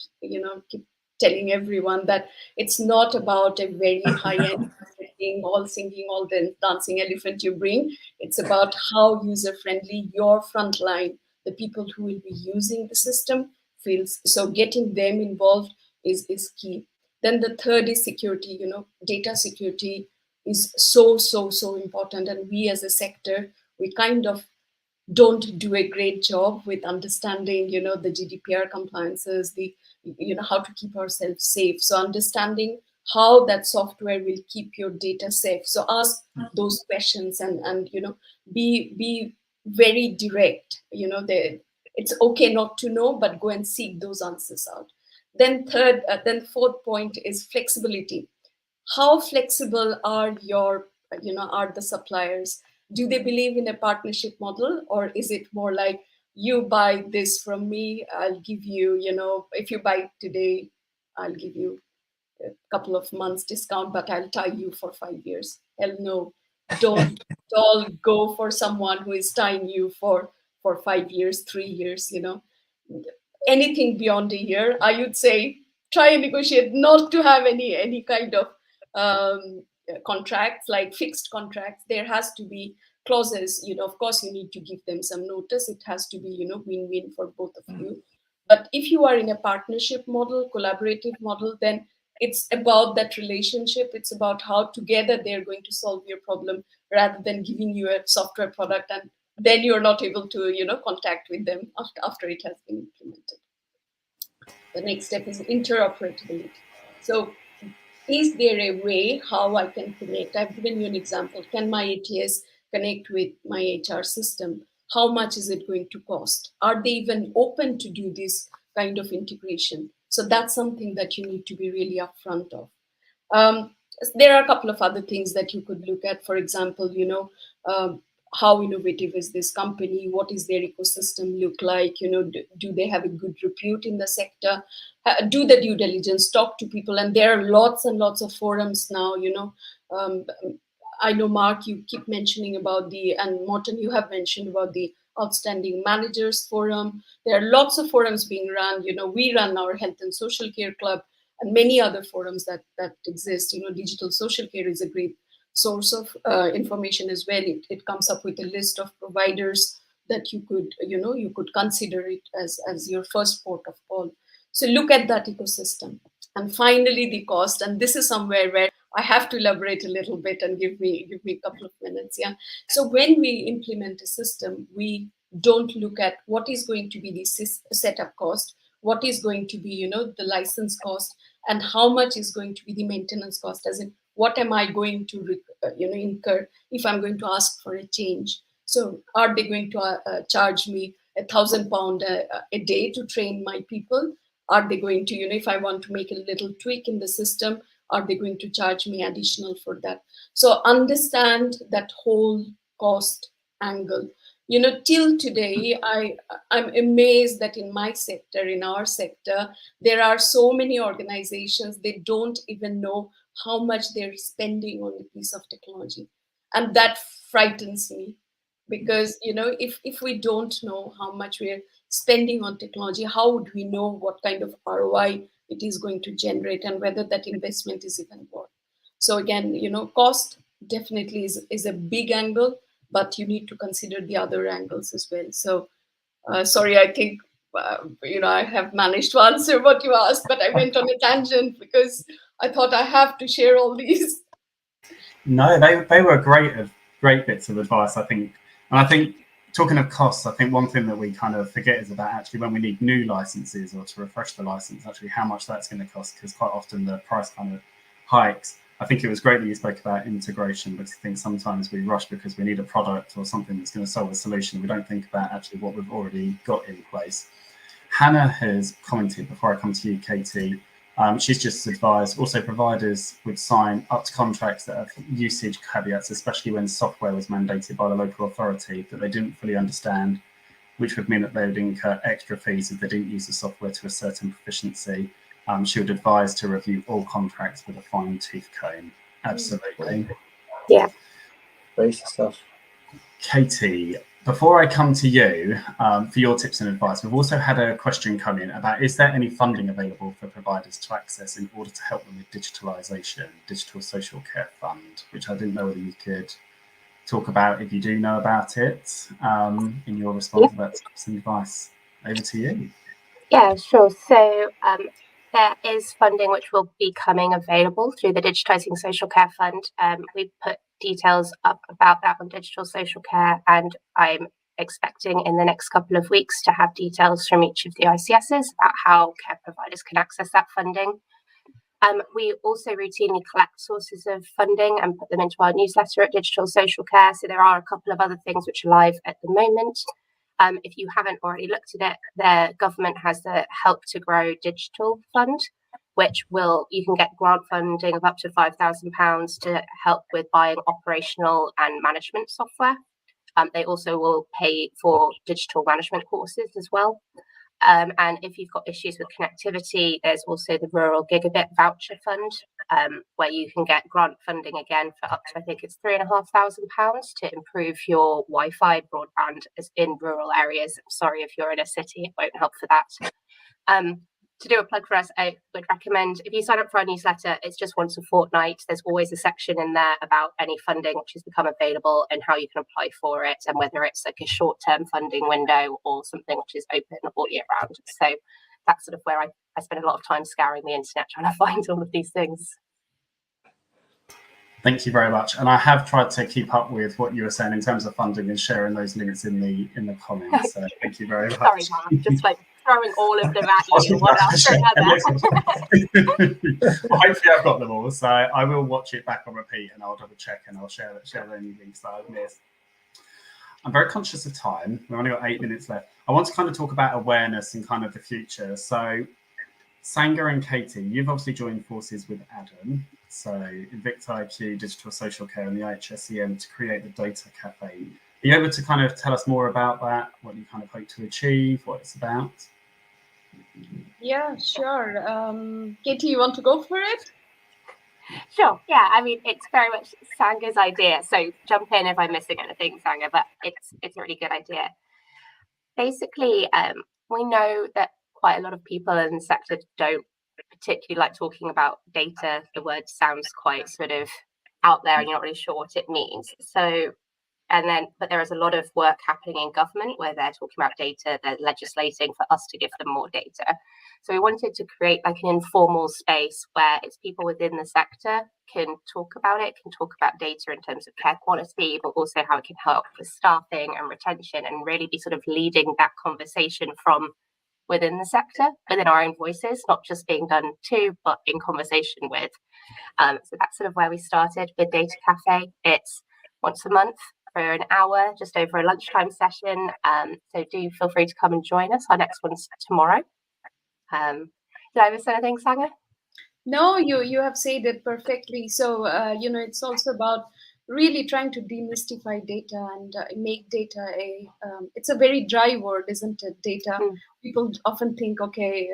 telling everyone, that it's not about a very high-end thing, all singing, all the dancing elephant you bring. It's about how user-friendly your frontline, the people who will be using the system, feels. So getting them involved is key. Then the third is security. Data security is so important, and we as a sector, we kind of don't do a great job with understanding, the GDPR compliances, the, how to keep ourselves safe. So understanding how that software will keep your data safe. So ask those questions, and be very direct. It's okay not to know, but go and seek those answers out. Then fourth point is flexibility. How flexible are are the suppliers? Do they believe in a partnership model, or is it more like, you buy this from me, I'll give you, if you buy today, I'll give you a couple of months discount, but I'll tie you for 5 years? Hell no. Don't all go for someone who is tying you for 5 years, 3 years. Anything beyond a year, I would say, try and negotiate not to have any kind of contracts, like fixed contracts. There has to be clauses. Of course, you need to give them some notice. It has to be, win-win for both of you. But if you are in a partnership model, collaborative model, then it's about that relationship. It's about how together they're going to solve your problem, rather than giving you a software product and then you're not able to, contact with them after it has been implemented. The next step is interoperability. So is there a way how I can connect? I've given you an example. Can my ATS connect with my HR system? How much is it going to cost? Are they even open to do this kind of integration? So that's something that you need to be really upfront of. There are a couple of other things that you could look at. For example, how innovative is this company? What is their ecosystem look like? Do they have a good repute in the sector? Do the due diligence, talk to people. And there are lots and lots of forums now. I know, Mark, you keep mentioning about and Morten, you have mentioned about the Outstanding Managers Forum. There are lots of forums being run. We run our Health and Social Care Club, and many other forums that exist. Digital social care is a great source of information as well. It comes up with a list of providers that you could consider it as your first port of call. So look at that ecosystem. And finally, the cost. And this is somewhere where I have to elaborate a little bit, and give me a couple of minutes. Yeah. So when we implement a system, we don't look at what is going to be the setup cost, what is going to be, the license cost, and how much is going to be the maintenance cost, as in what am I going to incur if I'm going to ask for a change. So are they going to charge me £1,000 a day to train my people? Are they going to, if I want to make a little tweak in the system, are they going to charge me additional for that? So understand that whole cost angle. Till today, I'm amazed that in my sector, in our sector, there are so many organizations, they don't even know how much they're spending on a piece of technology. And that frightens me, because, if we don't know how much we're spending on technology, how would we know what kind of ROI it is going to generate, and whether that investment is even worth? So again, cost definitely is a big angle, but you need to consider the other angles as well. So sorry, I think, I have managed to answer what you asked, but I went on a tangent because I thought I have to share all these. No, they were great bits of advice, I think. And I think, talking of costs, I think one thing that we kind of forget is about actually when we need new licenses or to refresh the license, actually how much that's going to cost, because quite often the price kind of hikes. I think it was great that you spoke about integration, because I think sometimes we rush because we need a product or something that's going to solve a solution. We don't think about actually what we've already got in place. Hannah has commented, before I come to you, Katie, she's just advised also providers would sign up to contracts that have usage caveats, especially when software was mandated by the local authority that they didn't fully understand, which would mean that they would incur extra fees if they didn't use the software to a certain proficiency. She would advise to review all contracts with a fine-tooth comb. Absolutely. Yeah. Great stuff. Katie, before I come to you for your tips and advice, we've also had a question come in about, is there any funding available for providers to access in order to help them with digitalisation, Digital Social Care Fund, which I didn't know whether you could talk about if you do know about it in your response to that tips and advice. Over to you. Yeah, sure. So there is funding which will be coming available through the Digitising Social Care Fund. We put details up about that on Digital Social Care, and I'm expecting in the next couple of weeks to have details from each of the ICSs about how care providers can access that funding. We also routinely collect sources of funding and put them into our newsletter at Digital Social Care. So there are a couple of other things which are live at the moment. If you haven't already looked at it, the government has the Help to Grow Digital Fund, which you can get grant funding of up to £5,000 to help with buying operational and management software. They also will pay for digital management courses as well. And if you've got issues with connectivity, there's also the Rural Gigabit Voucher Fund, where you can get grant funding again for up to, I think it's £3,500 to improve your Wi-Fi broadband in rural areas. I'm sorry if you're in a city, it won't help for that. To do a plug for us, I would recommend, if you sign up for our newsletter, it's just once a fortnight. There's always a section in there about any funding which has become available and how you can apply for it, and whether it's like a short-term funding window or something which is open all year round. So that's sort of where I spend a lot of time scouring the internet trying to find all of these things. Thank you very much. And I have tried to keep up with what you were saying in terms of funding and sharing those links in the comments. So thank you very much. Sorry, Mark, just like throwing all of them at you, one after another. Well, hopefully I've got them all. So I will watch it back on repeat and I'll double check and I'll share any links that I've missed. I'm very conscious of time. We've only got 8 minutes left. I want to kind of talk about awareness and kind of the future. So Sanga and Katie, you've obviously joined forces with Adam, so Invicta IQ, Digital Social Care and the IHSEM to create the Data Cafe. Are you able to kind of tell us more about that, what you kind of hope to achieve, what it's about? Yeah, sure. Katie, you want to go for it? Sure. Yeah, I mean, it's very much Sanga's idea. So jump in if I'm missing anything, Sanga, but it's a really good idea. Basically, we know that quite a lot of people in the sector don't particularly like talking about data. The word sounds quite sort of out there and you're not really sure what it means. But there is a lot of work happening in government where they're talking about data, they're legislating for us to give them more data. So we wanted to create like an informal space where it's people within the sector can talk about it, can talk about data in terms of care quality, but also how it can help with staffing and retention, and really be sort of leading that conversation from within the sector, within our own voices, not just being done to, but in conversation with. So that's sort of where we started with Data Cafe. It's once a month for an hour, just over a lunchtime session. So do feel free to come and join us. Our next one's tomorrow. Did I miss anything, Sanga? No, you have said it perfectly. So, it's also about really trying to demystify data and make data it's a very dry word, isn't it? Data. People often think, okay,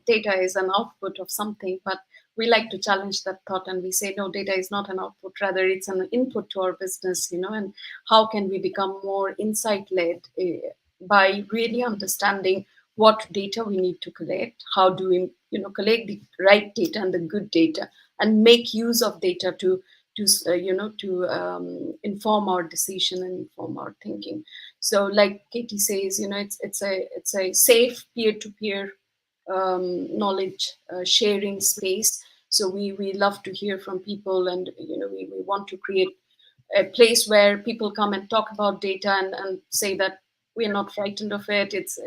data is an output of something, but we like to challenge that thought and we say, no, data is not an output, rather it's an input to our business, and how can we become more insight-led by really understanding what data we need to collect, how do we collect the right data and the good data, and make use of data to inform our decision and inform our thinking. So like Katie says, it's a safe peer-to-peer knowledge sharing space. So we love to hear from people, and we want to create a place where people come and talk about data and say that we're not frightened of it. It's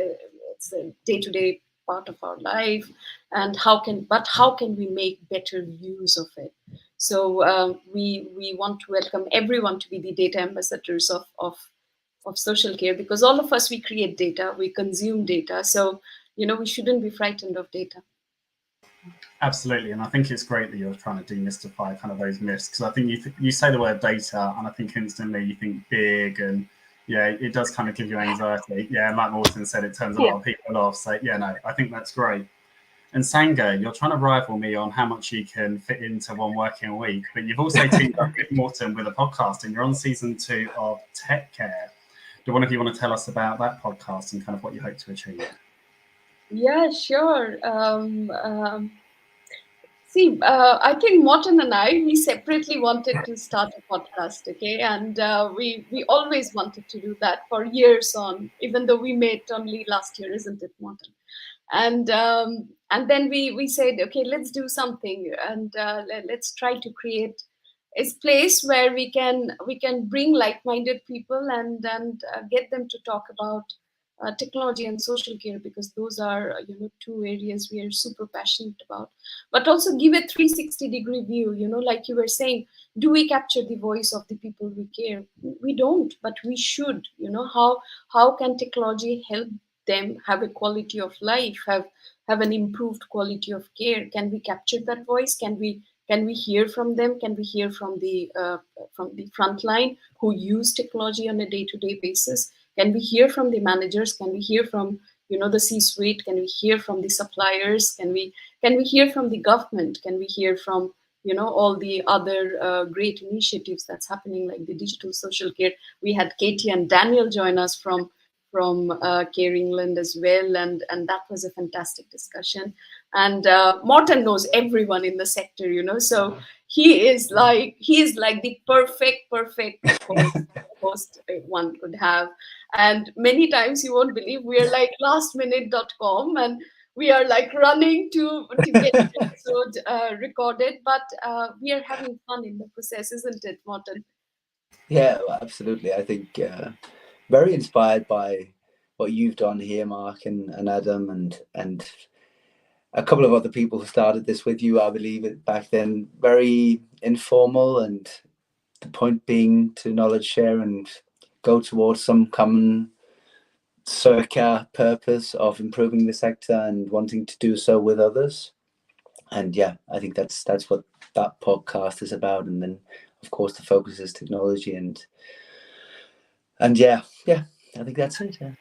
a day-to-day part of our life, and how can we make better use of it? So we want to welcome everyone to be the data ambassadors of social care, because all of us, we create data, we consume data. So we shouldn't be frightened of data. Absolutely, and I think it's great that you're trying to demystify kind of those myths, because I think you say the word data, and I think instantly you think big, and yeah, it does kind of give you anxiety. Yeah, and like Morton said, it turns a lot of people off. So yeah, no, I think that's great. And Sanga, you're trying to rival me on how much you can fit into one working week, but you've also teamed up with Morton with a podcast, and you're on season 2 of Tech Care. Do one of you want to tell us about that podcast and kind of what you hope to achieve? Yeah, sure. See, I think Morton and we separately wanted to start a podcast, okay? And we always wanted to do that for years on, even though we met only last year, isn't it, Morton? And then we said, okay, let's do something, and let's try to create a place where we can bring like-minded people and get them to talk about technology and social care, because those are two areas we are super passionate about, but also give a 360-degree view, like you were saying. Do we capture the voice of the people we care? We don't, but we should. How can technology help them have a quality of life, have an improved quality of care? Can we capture that voice? Can we hear from them? Can we hear from the front line who use technology on a day-to-day basis? Can we hear from the managers? Can we hear from the C-suite? Can we hear from the suppliers? Can we hear from the government? Can we hear from all the other great initiatives that's happening, like the digital social care? We had Katie and Daniel join us from Care England as well, and that was a fantastic discussion. And Morton knows everyone in the sector, so he is like the perfect host one could have. And many times you won't believe, we're like lastminute.com, and we are like running to get the episode recorded, but we are having fun in the process, isn't it, Morton? Yeah, well, absolutely. I think very inspired by what you've done here, Mark and Adam, and a couple of other people who started this with you. I believe it back then, very informal, and the point being to knowledge share and go towards some common circa purpose of improving the sector and wanting to do so with others. And yeah, I think that's what that podcast is about. And then of course the focus is technology, and yeah, I think that's it. Yeah.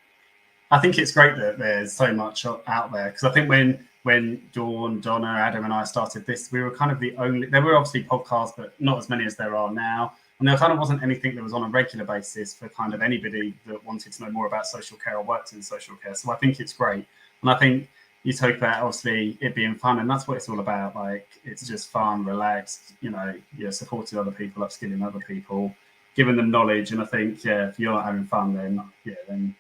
I think it's great that there's so much out there, because I think when Dawn, Donna, Adam, and I started this, we were kind of the only. There were obviously podcasts, but not as many as there are now. And there kind of wasn't anything that was on a regular basis for kind of anybody that wanted to know more about social care or worked in social care. So I think it's great, and I think you talk about obviously it being fun, and that's what it's all about. Like, it's just fun, relaxed. You're supporting other people, upskilling other people, giving them knowledge. And I think if you're not having fun, then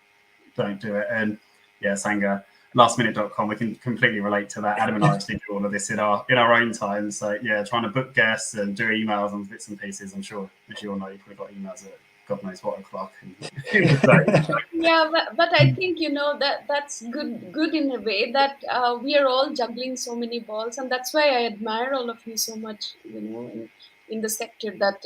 don't do it. And yeah, Sanga, lastminute.com, we can completely relate to that. Adam and I actually do all of this in our own time. So yeah, trying to book guests and do emails and bits and pieces. I'm sure, as you all know, you've probably got emails at God knows what o'clock. Yeah, but I think that's good in a way, that we are all juggling so many balls, and that's why I admire all of you so much. In the sector, that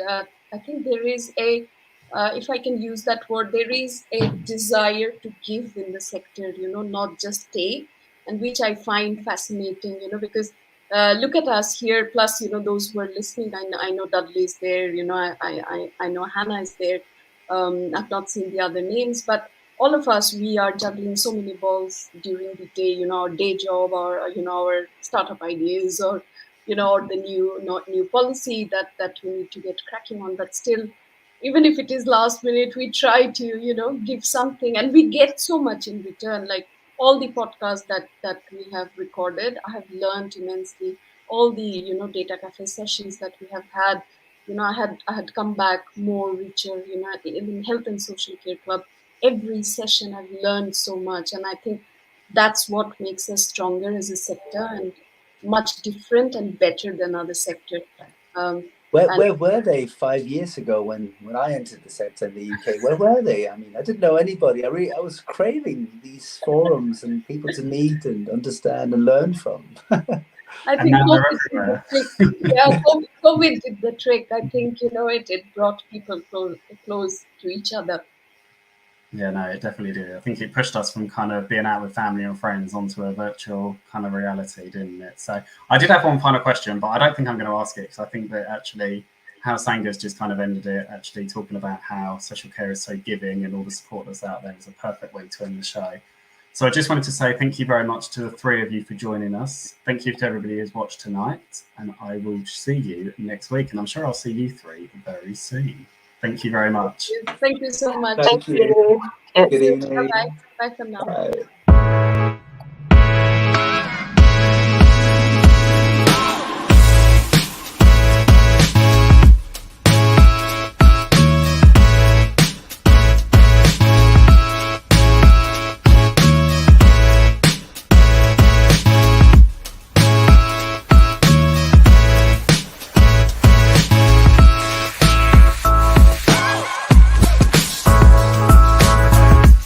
I think there is a if I can use that word, there is a desire to give in the sector, not just take, and which I find fascinating, because look at us here, plus, those who are listening. I know Dudley is there, I know Hannah is there. I've not seen the other names, but all of us, we are juggling so many balls during the day, our day job, or, our startup ideas, or, or the new policy that we need to get cracking on. But still, even if it is last minute, we try to give something, and we get so much in return. Like all the podcasts that we have recorded, I have learned immensely. All the data cafe sessions that we have had, I had come back more richer. In health and social care club, every session I've learned so much, and I think that's what makes us stronger as a sector, and much different and better than other sector. Where were they 5 years ago when I entered the sector in the UK? Where were they? I mean, I didn't know anybody. I was craving these forums and people to meet and understand and learn from. I think COVID did the trick. Yeah, COVID did the trick. I think it brought people close to each other. Yeah, no, it definitely did. I think it pushed us from kind of being out with family and friends onto a virtual kind of reality, didn't it? So I did have one final question, but I don't think I'm going to ask it, because I think that actually how Sanga's just kind of ended it, actually talking about how social care is so giving and all the support that's out there, is a perfect way to end the show. So I just wanted to say thank you very much to the three of you for joining us. Thank you to everybody who's watched tonight, and I will see you next week, and I'm sure I'll see you three very soon. Thank you very much. Thank you so much. Thank you. Good evening. Bye-bye. Bye for now. Bye.